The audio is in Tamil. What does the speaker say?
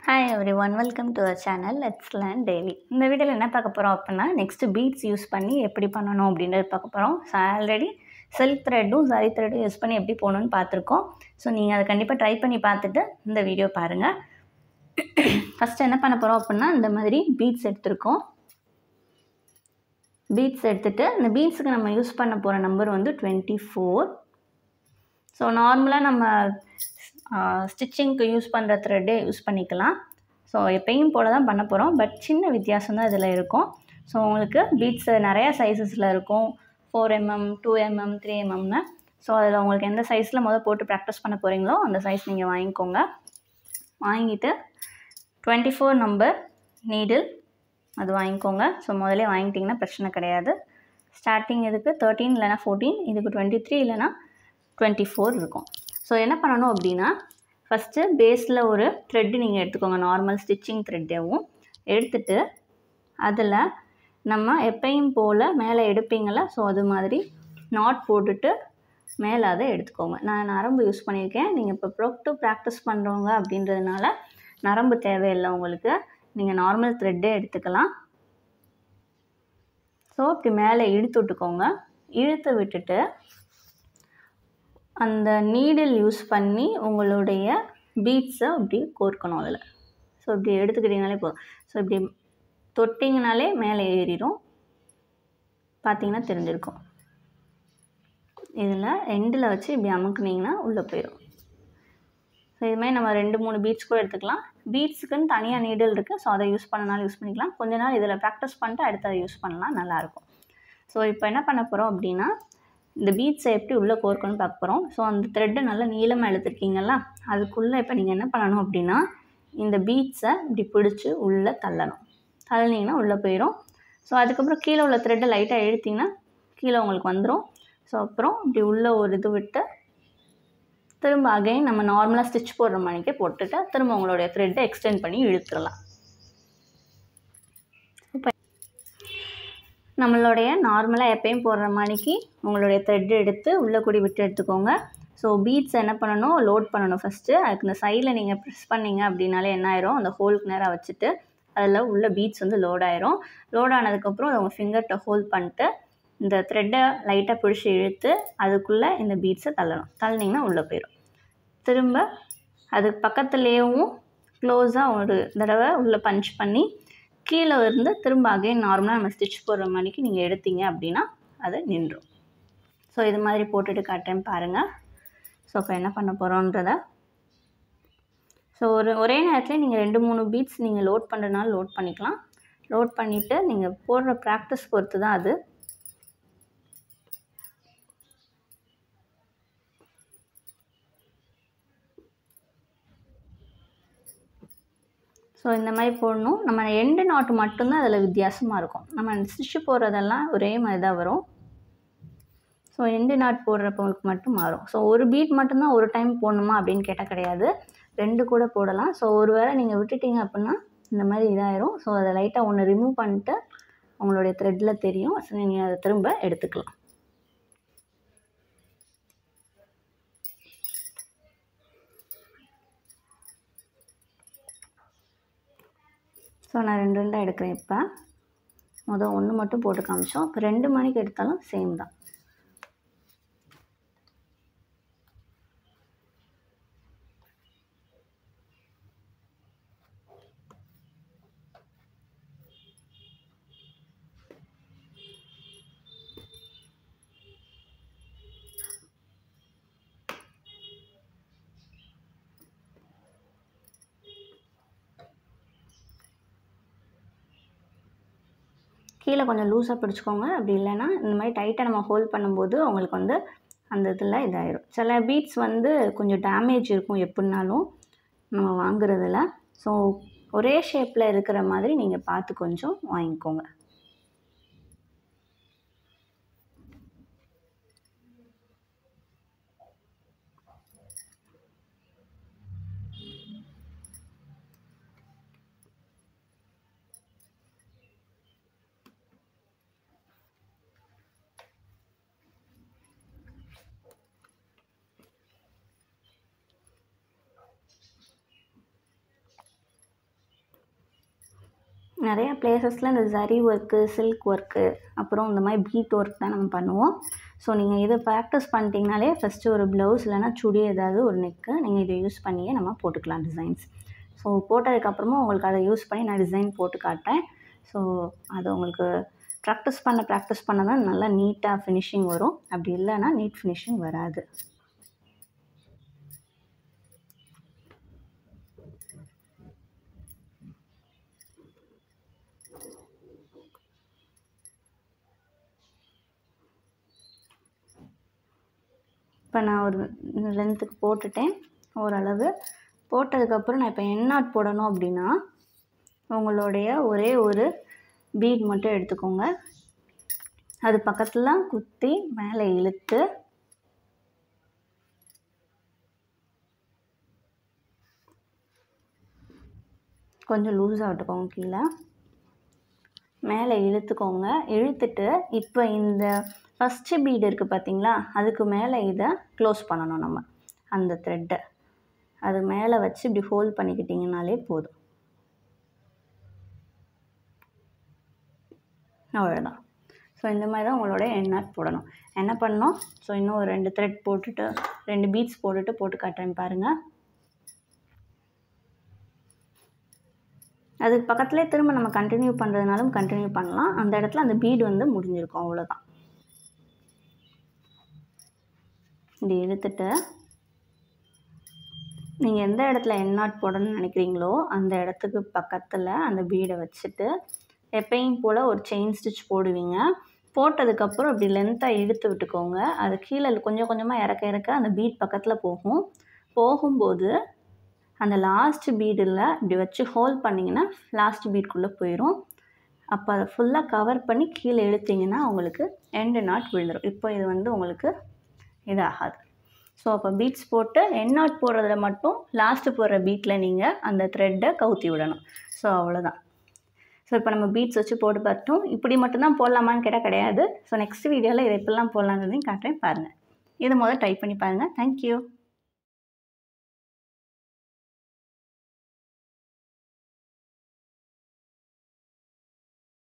Hi everyone, welcome to our channel. Let's learn daily. இந்த வீடியோவில் என்ன பார்க்க போகிறோம் அப்படின்னா நெக்ஸ்ட் பீட்ஸ் யூஸ் பண்ணி எப்படி பண்ணணும் அப்படின்றது பார்க்க போகிறோம். ஸோ ஆல்ரெடி சில்க் த்ரெட்டும் சரி த்ரெட்டும் யூஸ் பண்ணி எப்படி போகணுன்னு பார்த்துருக்கோம். ஸோ நீங்கள் அதை கண்டிப்பாக ட்ரை பண்ணி பார்த்துட்டு இந்த வீடியோ பாருங்கள். ஃபஸ்ட்டு என்ன பண்ண போகிறோம் அப்படின்னா இந்த மாதிரி பீட்ஸ் எடுத்துருக்கோம். பீட்ஸ் எடுத்துகிட்டு இந்த பீட்ஸுக்கு நம்ம யூஸ் பண்ண போகிற நம்பர் வந்து 24. ஸோ நார்மலாக நம்ம ஸ்டிச்சிங்க்கு யூஸ் பண்ணுற த்ரெட்டே யூஸ் பண்ணிக்கலாம். ஸோ எப்பயும் போல் தான் பண்ண போகிறோம், பட் சின்ன வித்தியாசம் தான் இதில் இருக்கும். ஸோ உங்களுக்கு பீட்ஸு நிறையா சைஸஸில் இருக்கும், 4mm, 2mm, 3mmன்னு. ஸோ அதில் உங்களுக்கு எந்த சைஸில் போட்டு ப்ராக்டிஸ் பண்ண போகிறீங்களோ அந்த சைஸ் நீங்கள் வாங்கிக்கோங்க. வாங்கிட்டு 24 நம்பர் நீடில் அது வாங்கிக்கோங்க. ஸோ முதலே வாங்கிட்டிங்கன்னா பிரச்சனை கிடையாது. ஸ்டார்டிங் இதுக்கு 13 இல்லைனா 14, இதுக்கு 23 இல்லைனா 24 இருக்கும். ஸோ என்ன பண்ணணும் அப்படின்னா ஃபஸ்ட்டு பேஸில் ஒரு த்ரெட்டு நீங்கள் எடுத்துக்கோங்க, நார்மல் ஸ்டிச்சிங் த்ரெட்டேவும் எடுத்துகிட்டு அதில் நம்ம எப்பயும் போல் மேலே எடுப்பீங்கள, ஸோ அது மாதிரி நாட் போட்டுட்டு மேலே அதை எடுத்துக்கோங்க. நான் நரம்பு யூஸ் பண்ணியிருக்கேன். நீங்கள் இப்போ ப்ராக்டிஸ் பண்ணுறவங்க அப்படின்றதுனால நரம்பு தேவையில்லை உங்களுக்கு, நீங்கள் நார்மல் த்ரெட்டே எடுத்துக்கலாம். ஸோ இப்படி மேலே இழுத்து விட்டுக்கோங்க. இழுத்து விட்டுட்டு அந்த நீடில் யூஸ் பண்ணி உங்களுடைய பீட்ஸை அப்படி கோர்க்கணும் அதில். ஸோ இப்படி எடுத்துக்கிட்டிங்கனாலே போதும். ஸோ இப்படி தொட்டிங்கனாலே மேலே ஏறிடும், பார்த்தீங்கன்னா தெரிஞ்சிருக்கும். இதில் எண்டில் வச்சு இப்படி அமுக்குனிங்கன்னா உள்ளே போயிடும். ஸோ இதுமாதிரி நம்ம 2-3 பீட்ஸ் கூட எடுத்துக்கலாம். பீட்ஸுக்குன்னு தனியாக நீடில் இருக்குது, ஸோ அதை யூஸ் பண்ணனாலும் யூஸ் பண்ணிக்கலாம். கொஞ்ச நாள் இதில் ப்ராக்டிஸ் பண்ணிட்டு அடுத்து அதை யூஸ் பண்ணலாம், நல்லாயிருக்கும். ஸோ இப்போ என்ன பண்ண போகிறோம் அப்படின்னா இந்த பீட்ஸை எப்படி உள்ளே கோர்க்கணும்னு பார்க்க போகிறோம். ஸோ அந்த த்ரெட்டை நல்லா நீளமாக எடுத்துருக்கீங்களா, அதுக்குள்ளே இப்போ நீங்கள் என்ன பண்ணணும் அப்படின்னா இந்த பீட்ஸை இப்படி பிடிச்சி உள்ளே தள்ளணும். தள்ளினீங்கன்னா உள்ளே போயிடும். ஸோ அதுக்கப்புறம் கீழே உள்ள த்ரெட்டை லைட்டாக இழுத்திங்கன்னா கீழே உங்களுக்கு வந்துடும். ஸோ அப்புறம் இப்படி உள்ளே ஒரு இது விட்டு திரும்ப அகைன் நம்ம நார்மலாக ஸ்டிச் போடுற மாதிரிக்கே போட்டுட்டு திரும்ப உங்களுடைய த்ரெட்டை எக்ஸ்டெண்ட் பண்ணி இழுத்துடலாம். நம்மளுடைய நார்மலாக எப்பயும் போடுற மாதிரிக்கு உங்களுடைய த்ரெட் எடுத்து உள்ளே கூடி விட்டு எடுத்துக்கோங்க. ஸோ பீட்ஸ் என்ன பண்ணணும், லோட் பண்ணணும் ஃபஸ்ட்டு. அதுக்கு இந்த சைடில் நீங்கள் ப்ரெஸ் பண்ணிங்க அப்படின்னாலே என்ன ஆயிரும், அந்த ஹோலுக்கு நேராக வச்சுட்டு அதில் உள்ள பீட்ஸ் வந்து லோட் ஆயிரும். லோட் ஆனதுக்கப்புறம் அதை உங்கள் ஃபிங்கர்கிட்ட ஹோல்ட் பண்ணிட்டு இந்த த்ரெட்டை லைட்டாக பிடிச்சி இழுத்து அதுக்குள்ளே இந்த பீட்ஸை தள்ளணும். தள்ளினீங்கன்னா உள்ளே போயிடும். திரும்ப அதுக்கு பக்கத்துலேயும் க்ளோஸாக ஒரு தடவை உள்ளே பஞ்ச் பண்ணி கீழே இருந்து திரும்ப அகைன் நார்மலாக நம்ம ஸ்டிச் போடுற மாதிரிக்கு நீங்கள் எடுத்தீங்க அப்படின்னா அது நின்றும். ஸோ இது மாதிரி போட்டுட்டு காட்டுறேன் பாருங்கள். ஸோ இப்போ என்ன பண்ண போகிறோன்றத ஸோ ஒரே நேரத்தில் நீங்கள் 2-3 பீட்ஸ் நீங்கள் லோட் பண்ணுறதுனால லோட் பண்ணிக்கலாம். லோட் பண்ணிவிட்டு நீங்கள் போடுற ப்ராக்டிஸ் பொறுத்து தான் அது. ஸோ இந்த மாதிரி போடணும். நம்ம எண்டு நாட்டு மட்டும்தான் அதில் வித்தியாசமாக இருக்கும். நம்ம ஸ்டிச்சு போடுறதெல்லாம் ஒரே மாதிரி தான் வரும். ஸோ எண்டு நாட் போடுறப்பவங்களுக்கு மட்டும் மாறும். ஸோ ஒரு பீட் மட்டும்தான் ஒரு டைம் போடணுமா அப்படின்னு கேட்டால் கிடையாது, 2 கூட போடலாம். ஸோ ஒரு வேளை நீங்கள் விட்டுட்டீங்க அப்படின்னா இந்த மாதிரி இதாயிரும். ஸோ அதை லைட்டாக ஒன்று ரிமூவ் பண்ணிட்டு உங்களுடைய த்ரெட்டில் தெரியும். ஸோ நீங்கள் அதை திரும்ப எடுத்துக்கலாம். ஸோ நான் 2 எடுக்கிறேன். இப்போ முதல் 1 மட்டும் போட்டு காமிச்சோம். இப்போ 2 மணிக்கு எடுத்தாலும் சேம் தான். கீழே கொஞ்சம் லூஸாக பிடிச்சிக்கோங்க. அப்படி இல்லைன்னா இந்த மாதிரி டைட்டாக நம்ம ஹோல்ட் பண்ணும்போது உங்களுக்கு வந்து அந்த இதில் இதாயிரும். சில பீட்ஸ் வந்து கொஞ்சம் டேமேஜ் இருக்கும் எப்படின்னாலும் நம்ம வாங்குறதில். ஸோ ஒரே ஷேப்பில் இருக்கிற மாதிரி நீங்கள் பார்த்து கொஞ்சம் வாங்கிக்கோங்க. நிறைய பிளேசஸில் இந்த ஜரி ஒர்க்கு, சில்க் ஒர்க்கு, அப்புறம் இந்த மாதிரி பீட் ஒர்க் தான் நம்ம பண்ணுவோம். ஸோ நீங்கள் இதை ப்ராக்டிஸ் பண்ணிட்டீங்கனாலே ஃபஸ்ட்டு ஒரு ப்ளவுஸ் இல்லைனா சுடி ஏதாவது ஒரு நெக்கு நீங்கள் இதை யூஸ் பண்ணியே நம்ம போட்டுக்கலாம் டிசைன்ஸ். ஸோ போட்டதுக்கப்புறமா உங்களுக்கு அதை யூஸ் பண்ணி நான் டிசைன் போட்டு காட்டுறேன். ஸோ அது உங்களுக்கு ப்ராக்டிஸ் பண்ண தான் நல்லா நீட்டாக ஃபினிஷிங் வரும். அப்படி இல்லைன்னா நீட் ஃபினிஷிங் வராது. இப்போ நான் ஒரு லென்த்துக்கு போட்டுட்டேன். ஓரளவு போட்டதுக்கப்புறம் நான் இப்போ எண்ணாட் போடணும் அப்படின்னா உங்களுடைய ஒரே ஒரு பீட் மட்டும் எடுத்துக்கோங்க. அது பக்கத்தில் குத்தி மேலே இழுத்து கொஞ்சம் லூஸாக விட்டுக்கோங்க. கீழே மேலே இழுத்துக்கோங்க. இழுத்துட்டு இப்போ இந்த ஃபஸ்ட்டு பீடு இருக்குது பார்த்தீங்களா, அதுக்கு மேலே இதை க்ளோஸ் பண்ணணும். நம்ம அந்த த்ரெட்டை அது மேலே வச்சு இப்படி ஹோல்ட் பண்ணிக்கிட்டிங்கனாலே போதும். அவ்வளோதான். ஸோ இந்த மாதிரி தான் உங்களோட எண்ணாட் போடணும். என்ன பண்ணணும், ஸோ இன்னும் ஒரு 2 த்ரெட் போட்டுட்டு 2 பீட்ஸ் போட்டு காட்டுறேன் பாருங்கள். அதுக்கு பக்கத்துலேயே திரும்ப நம்ம கண்டினியூ பண்ணுறதுனாலும் கண்டினியூ பண்ணலாம். அந்த இடத்துல அந்த பீடு வந்து முடிஞ்சிருக்கும். அவ்வளோதான். இப்படி இழுத்துட்டு நீங்கள் எந்த இடத்துல எண்ணாட் போடணும்னு நினைக்கிறீங்களோ அந்த இடத்துக்கு பக்கத்தில் அந்த பீடை வச்சுட்டு எப்பயும் போல் ஒரு செயின் ஸ்டிச் போடுவீங்க. போட்டதுக்கப்புறம் இப்படி லென்த்தாக இழுத்து விட்டுக்கோங்க. அது கீழே கொஞ்சம் கொஞ்சமாக இறக்க அந்த பீட் பக்கத்தில் போகும்போது அந்த லாஸ்ட் பீடில் இப்படி வச்சு ஹோல்ட் பண்ணிங்கன்னா லாஸ்ட் பீட்குள்ளே போயிடும். அப்போ அதை ஃபுல்லாக கவர் பண்ணி கீழே இழுத்திங்கன்னா உங்களுக்கு எண்டு நாட் விழுந்துடும். இப்போ இது வந்து உங்களுக்கு இதாகாது. ஸோ அப்போ பீட்ஸ் போட்டு எண்ட் நாட் போடுறதுல மட்டும் லாஸ்ட்டு போடுற பீட்டில் நீங்கள் அந்த த்ரெட்டை கவுத்தி விடணும். ஸோ அவ்வளோதான். ஸோ இப்போ நம்ம பீட்ஸ் வச்சு போட்டு பார்த்தோம். இப்படி மட்டும்தான் போடலாமான்னு கேட்டால் கிடையாது. ஸோ நெக்ஸ்ட் வீடியோவில் இதை எப்படிலாம் போடலாங்கிறதையும் காட்டுறேன் பாருங்கள். இதை முதல்ல ட்ரை பண்ணி பாருங்கள். தேங்க்யூ.